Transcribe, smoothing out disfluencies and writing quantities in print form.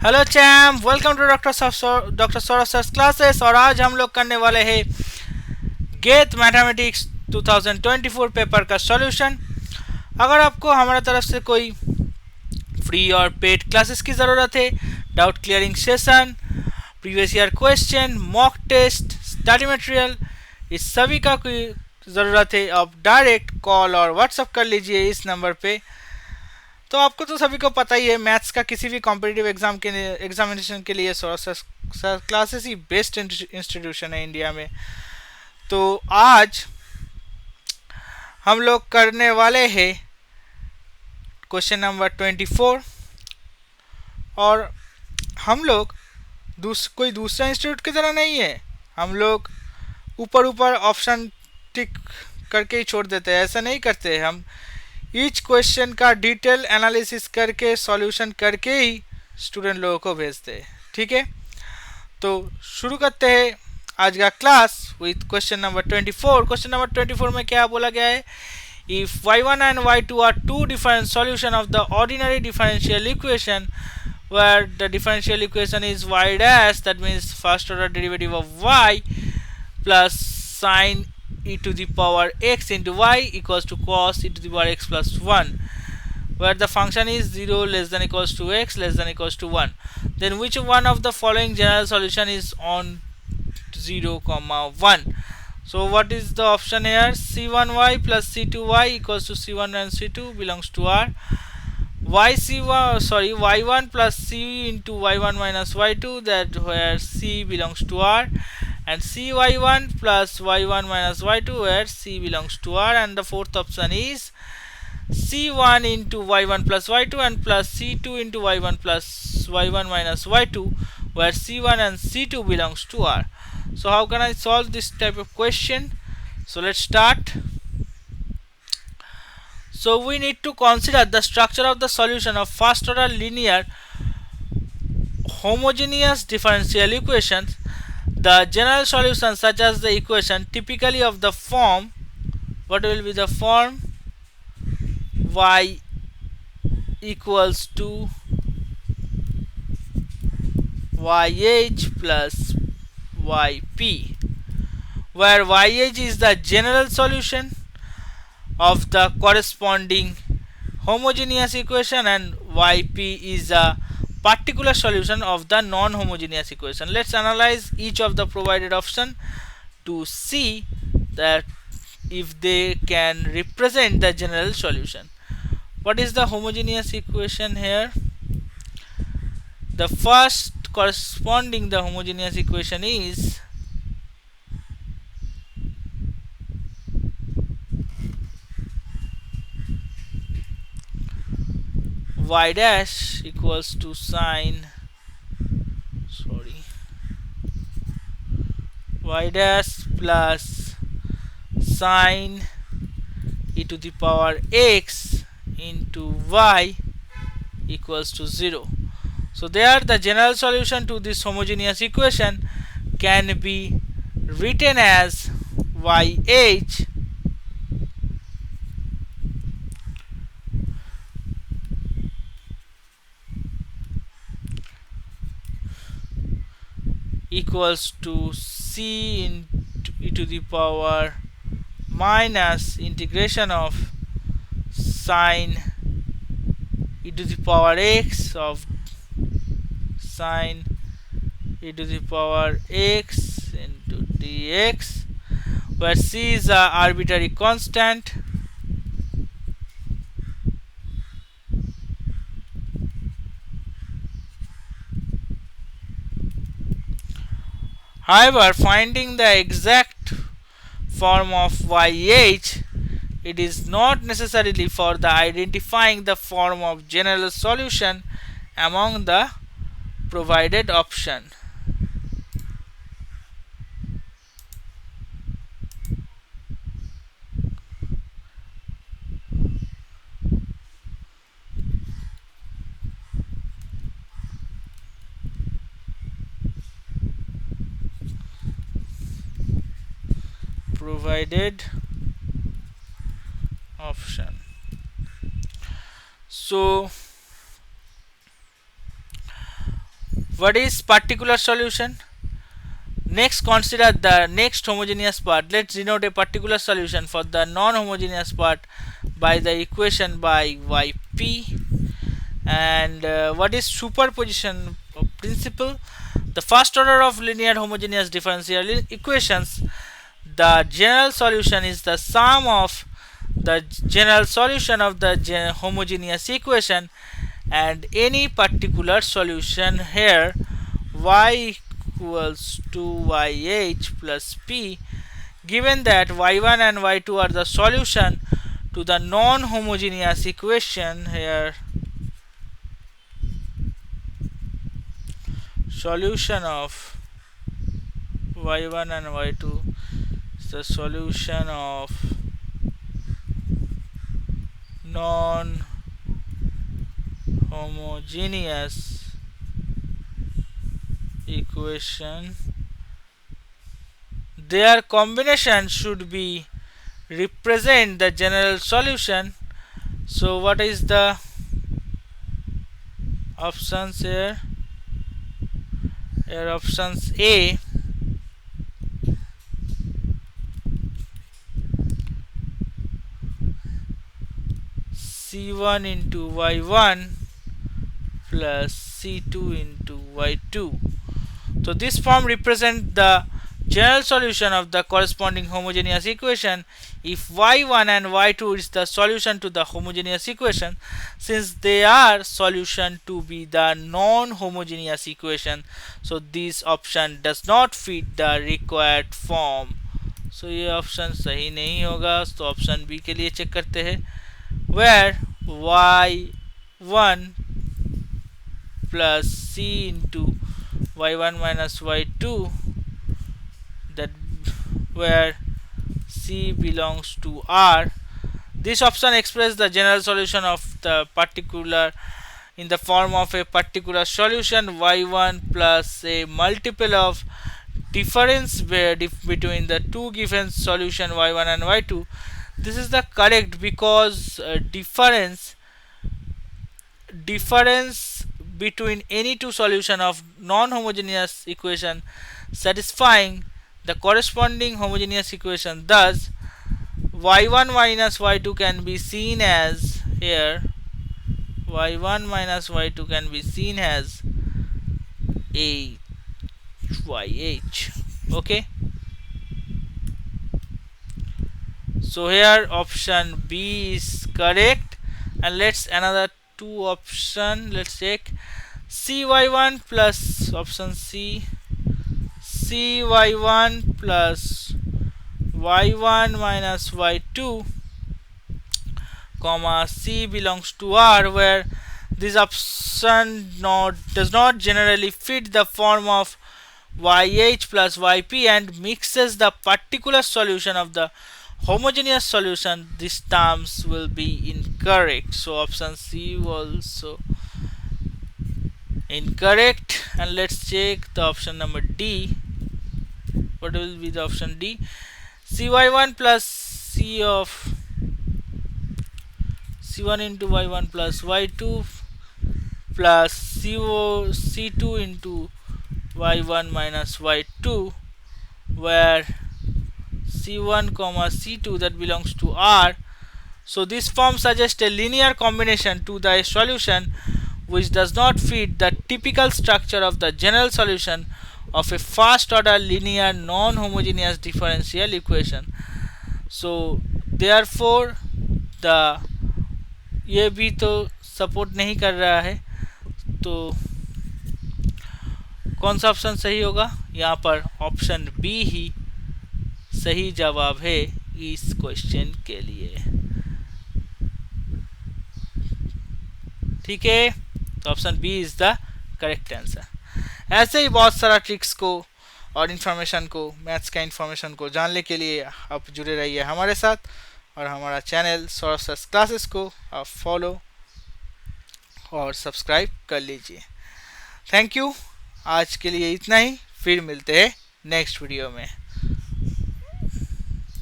Hello champ, welcome to doctor Saurabh sir classes. और आज हम लोग करने वाले हैं गेट मैथमेटिक्स 2024 पेपर का सॉल्यूशन। अगर आपको हमारा तरफ से कोई फ्री और पेड क्लासेस की ज़रूरत है, doubt clearing session, previous year question, mock test, study material, इस सभी का कोई ज़रूरत है, आप डायरेक्ट कॉल और व्हाट्सअप कर लीजिए इस नंबर पे। तो आपको तो सभी को पता ही है, मैथ्स का किसी भी कॉम्पिटिटिव एग्जाम के लिए एग्जामिनेशन के लिए सर क्लासेस ही बेस्ट इंस्टीट्यूशन है इंडिया में। तो आज हम लोग करने वाले हैं क्वेश्चन नंबर 24। और हम लोग कोई दूसरा इंस्टीट्यूट की तरह नहीं है। हम लोग ऊपर ऊपर ऑप्शन टिक करके ही छोड़ देते हैं, ऐसा नहीं करते हम। ईच क्वेश्चन का डिटेल एनालिसिस करके सॉल्यूशन करके ही स्टूडेंट लोगों को भेजते हैं। ठीक है, तो शुरू करते हैं आज का class with question number 24। Question number 24 में क्या बोला गया है? If y1 and y2 are two different solution of the ordinary differential equation where the differential equation is y dash, that means first order derivative of y plus sine e to the power x into y equals to cos e to the power x plus 1, where the function is 0 less than equals to x less than equals to 1, then which one of the following general solution is on 0 comma 1? So what is the option here? c1y plus c2y equals to c1 and c2 belongs to R. y1 plus c into y1 minus y2, that where c belongs to R, and cy1 plus y1 minus y2 where c belongs to R, and the fourth option is c1 into y1 plus y2 and plus c2 into y1 plus y1 minus y2 where c1 and c2 belongs to R. So how can I solve this type of question? So let's start. So we need to consider the structure of the solution of first order linear homogeneous differential equations. The general solution such as the equation typically of the form, what will be the form? Y equals to YH plus YP, where YH is the general solution of the corresponding homogeneous equation and YP is a particular solution of the non-homogeneous equation. Let's analyze each of the provided option to see that if they can represent the general solution. What is the homogeneous equation here? The first corresponding the homogeneous equation is y dash equals to sine y dash plus sine e to the power x into y equals to 0. So there the general solution to this homogeneous equation can be written as YH equals to c into e to the power minus integration of sine e to the power x of sine e to the power x into dx, where c is a arbitrary constant However, finding the exact form of YH, it is not necessarily for the identifying the form of general solution among the provided option. Provided option. So What is particular solution? Next, consider the next homogeneous part. Let's denote a particular solution for the non-homogeneous part by the equation by yp. And what is superposition principle? The first order of linear homogeneous differential equations, the general solution is the sum of the general solution of the homogeneous equation and any particular solution. Here y equals to yh plus p, given that y1 and y2 are the solution to the non-homogeneous equation. Here solution of y1 and y2 is the solution of non-homogeneous equation. Their combination should be represent the general solution. So what is the options here? Here options A, C1 into y1 plus C2 into y2. So this form represents the general solution of the corresponding homogeneous equation if y1 and y2 is the solution to the homogeneous equation. Since they are solution to be the non-homogeneous equation, so this option does not fit the required form. So ये option सही नहीं होगा, तो option B के लिए check करते हैं, where y1 plus c into y1 minus y2, that where c belongs to R. This option expresses the general solution of the particular in the form of a particular solution y1 plus a multiple of difference between the two given solution y1 and y2. This is the correct because difference between any two solution of non-homogeneous equation satisfying the corresponding homogeneous equation. Thus y1 minus y2 can be seen as, here y1 minus y2 can be seen as a yh. Okay, so here option B is correct. And let's another two option, let's check. cy1 plus option C, cy1 plus y1 minus y2 comma c belongs to R, where this option does not generally fit the form of yh plus yp and mixes the particular solution of the homogeneous solution. These terms will be incorrect, so option C also incorrect. And let's check the option number D. What will be the option D? cy1 plus c of c1 into y1 plus y2 plus c2 into y1 minus y2, where c1 comma c2 that belongs to R. So this form suggests a linear combination to the solution which does not fit the typical structure of the general solution of a first order linear non-homogeneous differential equation. So therefore the ये भी तो support नहीं कर रहा है, तो कौन सा ऑप्शन सही होगा? यहाँ पर ऑप्शन बी ही सही जवाब है इस क्वेश्चन के लिए। ठीक है, तो option B is the correct answer. ऐसे ही बहुत सारा ट्रिक्स को और इन्फॉर्मेशन को, मैथ्स का इन्फॉर्मेशन को जानने के लिए आप जुड़े रहिए हमारे साथ, और हमारा चैनल सौरभ सर क्लासेस को आप फॉलो और सब्सक्राइब कर लीजिए। थैंक यू, आज के लिए इतना ही, फिर मिलते हैं नेक्स्ट वीडियो में।